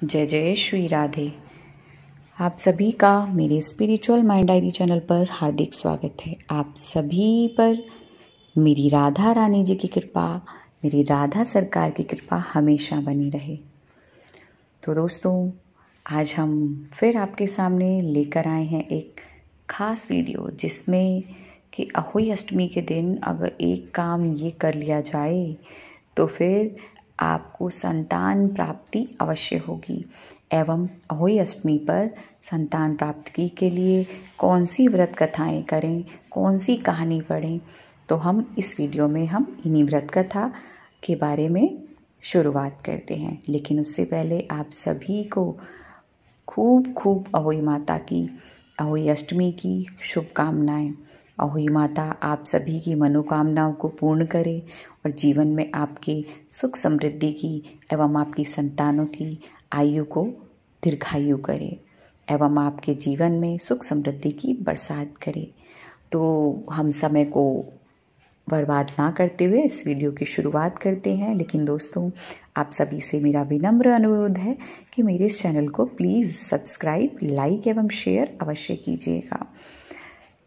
जय जय श्री राधे। आप सभी का मेरे स्पिरिचुअल माइंड डायरी चैनल पर हार्दिक स्वागत है। आप सभी पर मेरी राधा रानी जी की कृपा, मेरी राधा सरकार की कृपा हमेशा बनी रहे। तो दोस्तों, आज हम फिर आपके सामने लेकर आए हैं एक खास वीडियो, जिसमें कि अहोई अष्टमी के दिन अगर एक काम ये कर लिया जाए तो फिर आपको संतान प्राप्ति अवश्य होगी। एवं अहोई अष्टमी पर संतान प्राप्ति के लिए कौन सी व्रत कथाएं करें, कौन सी कहानी पढ़ें, तो हम इस वीडियो में हम इन्हीं व्रत कथा के बारे में शुरुआत करते हैं। लेकिन उससे पहले आप सभी को खूब खूब अहोई माता की, अहोई अष्टमी की शुभकामनाएं। अहोई माता आप सभी की मनोकामनाओं को पूर्ण करे और जीवन में आपके सुख समृद्धि की एवं आपकी संतानों की आयु को दीर्घायु करे एवं आपके जीवन में सुख समृद्धि की बरसात करे। तो हम समय को बर्बाद ना करते हुए इस वीडियो की शुरुआत करते हैं। लेकिन दोस्तों, आप सभी से मेरा विनम्र अनुरोध है कि मेरे इस चैनल को प्लीज़ सब्सक्राइब, लाइक एवं शेयर अवश्य कीजिएगा।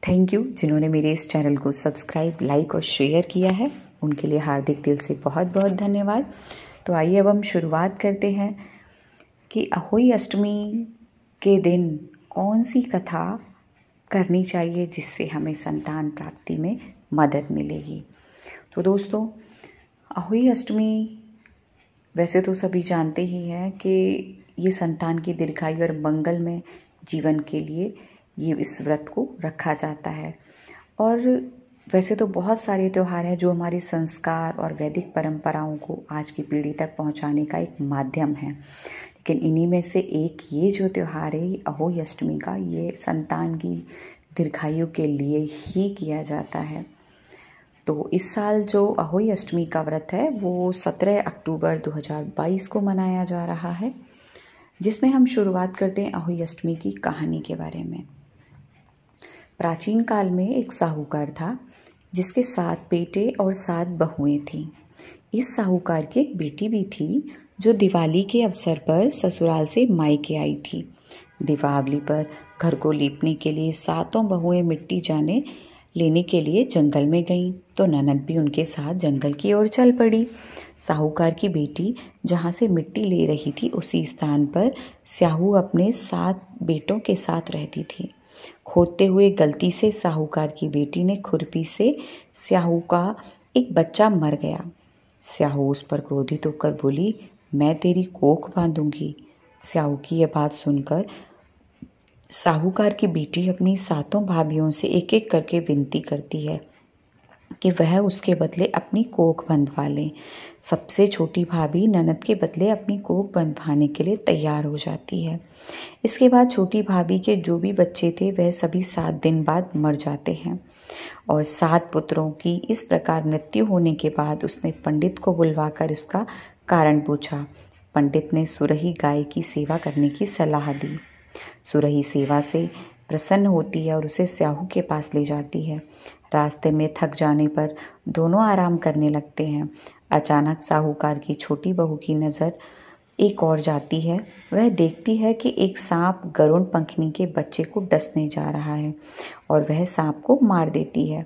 थैंक यू जिन्होंने मेरे इस चैनल को सब्सक्राइब, लाइक और शेयर किया है, उनके लिए हार्दिक दिल से बहुत बहुत धन्यवाद। तो आइए अब हम शुरुआत करते हैं कि अहोई अष्टमी के दिन कौन सी कथा करनी चाहिए जिससे हमें संतान प्राप्ति में मदद मिलेगी। तो दोस्तों, अहोई अष्टमी वैसे तो सभी जानते ही हैं कि ये संतान की दीर्घायु और मंगलमय जीवन के लिए ये इस व्रत को रखा जाता है। और वैसे तो बहुत सारे त्यौहार हैं जो हमारे संस्कार और वैदिक परंपराओं को आज की पीढ़ी तक पहुंचाने का एक माध्यम है। लेकिन इन्हीं में से एक ये जो त्यौहार है अहोई अष्टमी का, ये संतान की दीर्घायु के लिए ही किया जाता है। तो इस साल जो अहोई अष्टमी का व्रत है वो 17 अक्टूबर 2022 को मनाया जा रहा है, जिसमें हम शुरुआत करते हैं अहोई अष्टमी की कहानी के बारे में। प्राचीन काल में एक साहूकार था जिसके 7 बेटे और 7 बहुएं थीं। इस साहूकार की एक बेटी भी थी जो दिवाली के अवसर पर ससुराल से मायके आई थी। दीपावली पर घर को लीपने के लिए 7 बहुएं मिट्टी लेने के लिए जंगल में गईं, तो ननद भी उनके साथ जंगल की ओर चल पड़ी। साहूकार की बेटी जहाँ से मिट्टी ले रही थी उसी स्थान पर स्याहू अपने 7 बेटों के साथ रहती थी। खोदते हुए गलती से साहूकार की बेटी ने खुरपी से स्याहू का एक बच्चा मर गया। स्याहू उस पर क्रोधित होकर बोली, मैं तेरी कोख बांधूंगी। स्याहू की यह बात सुनकर साहूकार की बेटी अपनी 7 भाभियों से एक एक करके विनती करती है कि वह उसके बदले अपनी कोख बंधवा लें। सबसे छोटी भाभी ननद के बदले अपनी कोख बंधवाने के लिए तैयार हो जाती है। इसके बाद छोटी भाभी के जो भी बच्चे थे वह सभी 7 दिन बाद मर जाते हैं। और 7 पुत्रों की इस प्रकार मृत्यु होने के बाद उसने पंडित को बुलवाकर उसका कारण पूछा। पंडित ने सुरही गाय की सेवा करने की सलाह दी। सुरही सेवा से प्रसन्न होती है और उसे स्याहू के पास ले जाती है। रास्ते में थक जाने पर दोनों आराम करने लगते हैं। अचानक साहूकार की छोटी बहू की नज़र एक और जाती है। वह देखती है कि एक सांप गरुड़ पंखनी के बच्चे को डसने जा रहा है और वह सांप को मार देती है।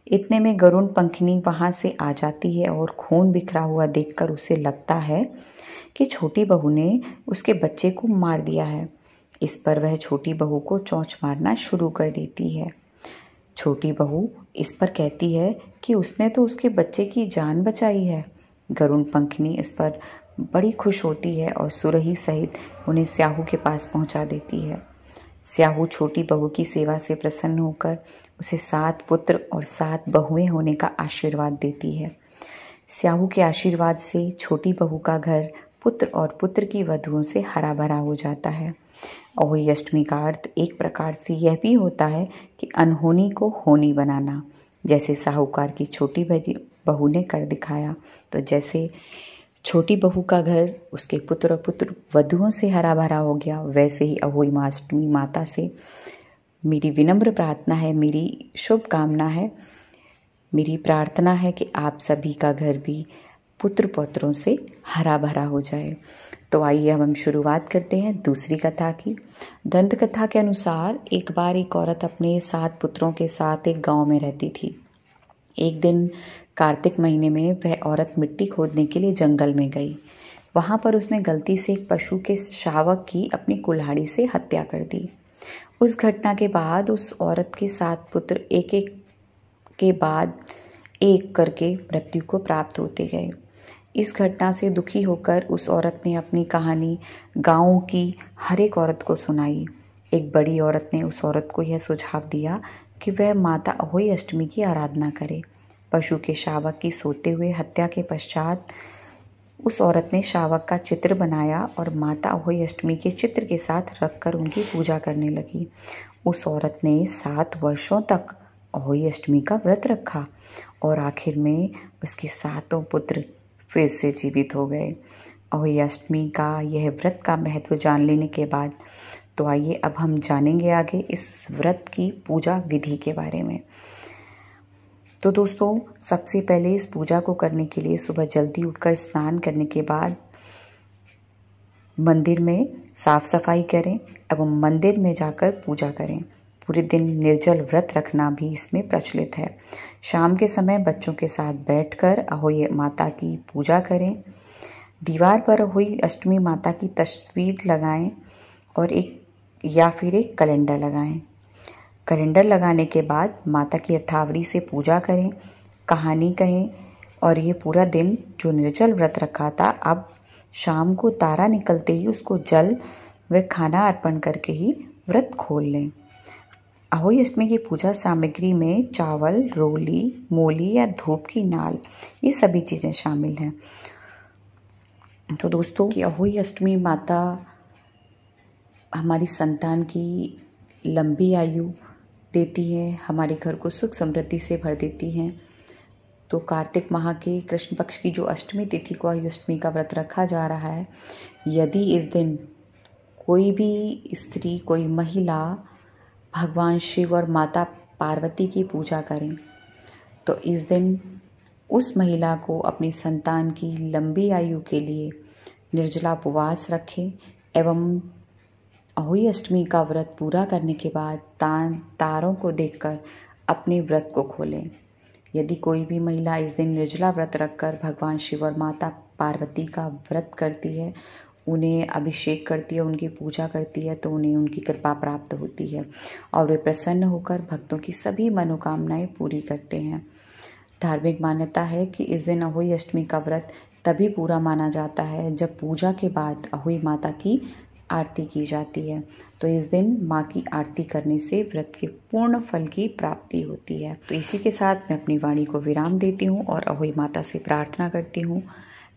इतने में गरुड़ पंखनी वहाँ से आ जाती है और खून बिखरा हुआ देखकर उसे लगता है कि छोटी बहू ने उसके बच्चे को मार दिया है। इस पर वह छोटी बहू को चोंच मारना शुरू कर देती है। छोटी बहू इस पर कहती है कि उसने तो उसके बच्चे की जान बचाई है। गरुड़ पंखनी इस पर बड़ी खुश होती है और सुरही सहित उन्हें स्याहू के पास पहुंचा देती है। स्याहू छोटी बहू की सेवा से प्रसन्न होकर उसे 7 पुत्र और 7 बहुएं होने का आशीर्वाद देती है। स्याहू के आशीर्वाद से छोटी बहू का घर पुत्र और पुत्र की वधुओं से हरा भरा हो जाता है। अहोई अष्टमी का अर्थ एक प्रकार से यह भी होता है कि अनहोनी को होनी बनाना, जैसे साहूकार की छोटी बहू ने कर दिखाया। तो जैसे छोटी बहू का घर उसके पुत्र और पुत्र वधुओं से हरा भरा हो गया, वैसे ही अहोई अष्टमी माता से मेरी विनम्र प्रार्थना है, मेरी शुभकामना है, मेरी प्रार्थना है कि आप सभी का घर भी पुत्र पौत्रों से हरा भरा हो जाए। तो आइए अब हम शुरुआत करते हैं दूसरी कथा की। दंत कथा के अनुसार एक बार एक औरत अपने 7 पुत्रों के साथ एक गांव में रहती थी। एक दिन कार्तिक महीने में वह औरत मिट्टी खोदने के लिए जंगल में गई। वहां पर उसने गलती से एक पशु के शावक की अपनी कुल्हाड़ी से हत्या कर दी। उस घटना के बाद उस औरत के 7 पुत्र एक एक के बाद एक करके मृत्यु को प्राप्त होते गए। इस घटना से दुखी होकर उस औरत ने अपनी कहानी गांव की हर एक औरत को सुनाई। एक बड़ी औरत ने उस औरत को यह सुझाव दिया कि वह माता अहोई अष्टमी की आराधना करे। पशु के शावक की सोते हुए हत्या के पश्चात उस औरत ने शावक का चित्र बनाया और माता अहोई अष्टमी के चित्र के साथ रखकर उनकी पूजा करने लगी। उस औरत ने 7 वर्षों तक अहोई अष्टमी का व्रत रखा और आखिर में उसके 7 पुत्र फिर से जीवित हो गए। अहोई अष्टमी का यह व्रत का महत्व जान लेने के बाद तो आइए अब हम जानेंगे आगे इस व्रत की पूजा विधि के बारे में। तो दोस्तों, सबसे पहले इस पूजा को करने के लिए सुबह जल्दी उठकर स्नान करने के बाद मंदिर में साफ सफाई करें एवं मंदिर में जाकर पूजा करें। पूरे दिन निर्जल व्रत रखना भी इसमें प्रचलित है। शाम के समय बच्चों के साथ बैठकर अहोई माता की पूजा करें। दीवार पर अहोई अष्टमी माता की तस्वीर लगाएं और एक कैलेंडर लगाएं। कैलेंडर लगाने के बाद माता की अठावरी से पूजा करें, कहानी कहें और ये पूरा दिन जो निर्जल व्रत रखा था, अब शाम को तारा निकलते ही उसको जल व खाना अर्पण करके ही व्रत खोल लें। अहोई अष्टमी की पूजा सामग्री में चावल, रोली, मोली या धूप की नाल, ये सभी चीज़ें शामिल हैं। तो दोस्तों, कि अहोई अष्टमी माता हमारी संतान की लंबी आयु देती है, हमारे घर को सुख समृद्धि से भर देती हैं। तो कार्तिक माह के कृष्ण पक्ष की जो अष्टमी तिथि को अहोई अष्टमी का व्रत रखा जा रहा है। यदि इस दिन कोई भी स्त्री, कोई महिला भगवान शिव और माता पार्वती की पूजा करें तो इस दिन उस महिला को अपनी संतान की लंबी आयु के लिए निर्जला उपवास रखें एवं अहोई अष्टमी का व्रत पूरा करने के बाद तारों को देखकर अपने व्रत को खोलें। यदि कोई भी महिला इस दिन निर्जला व्रत रखकर भगवान शिव और माता पार्वती का व्रत करती है, उन्हें अभिषेक करती है, उनकी पूजा करती है, तो उन्हें उनकी कृपा प्राप्त होती है और वे प्रसन्न होकर भक्तों की सभी मनोकामनाएं पूरी करते हैं। धार्मिक मान्यता है कि इस दिन अहोई अष्टमी का व्रत तभी पूरा माना जाता है जब पूजा के बाद अहोई माता की आरती की जाती है। तो इस दिन माँ की आरती करने से व्रत के पूर्ण फल की प्राप्ति होती है। तो इसी के साथ मैं अपनी वाणी को विराम देती हूँ और अहोई माता से प्रार्थना करती हूँ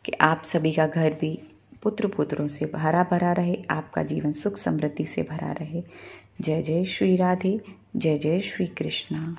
कि आप सभी का घर भी पुत्र पुत्रों से हरा भरा रहे, आपका जीवन सुख समृद्धि से भरा रहे। जय जय श्री राधे, जय जय श्री कृष्णा।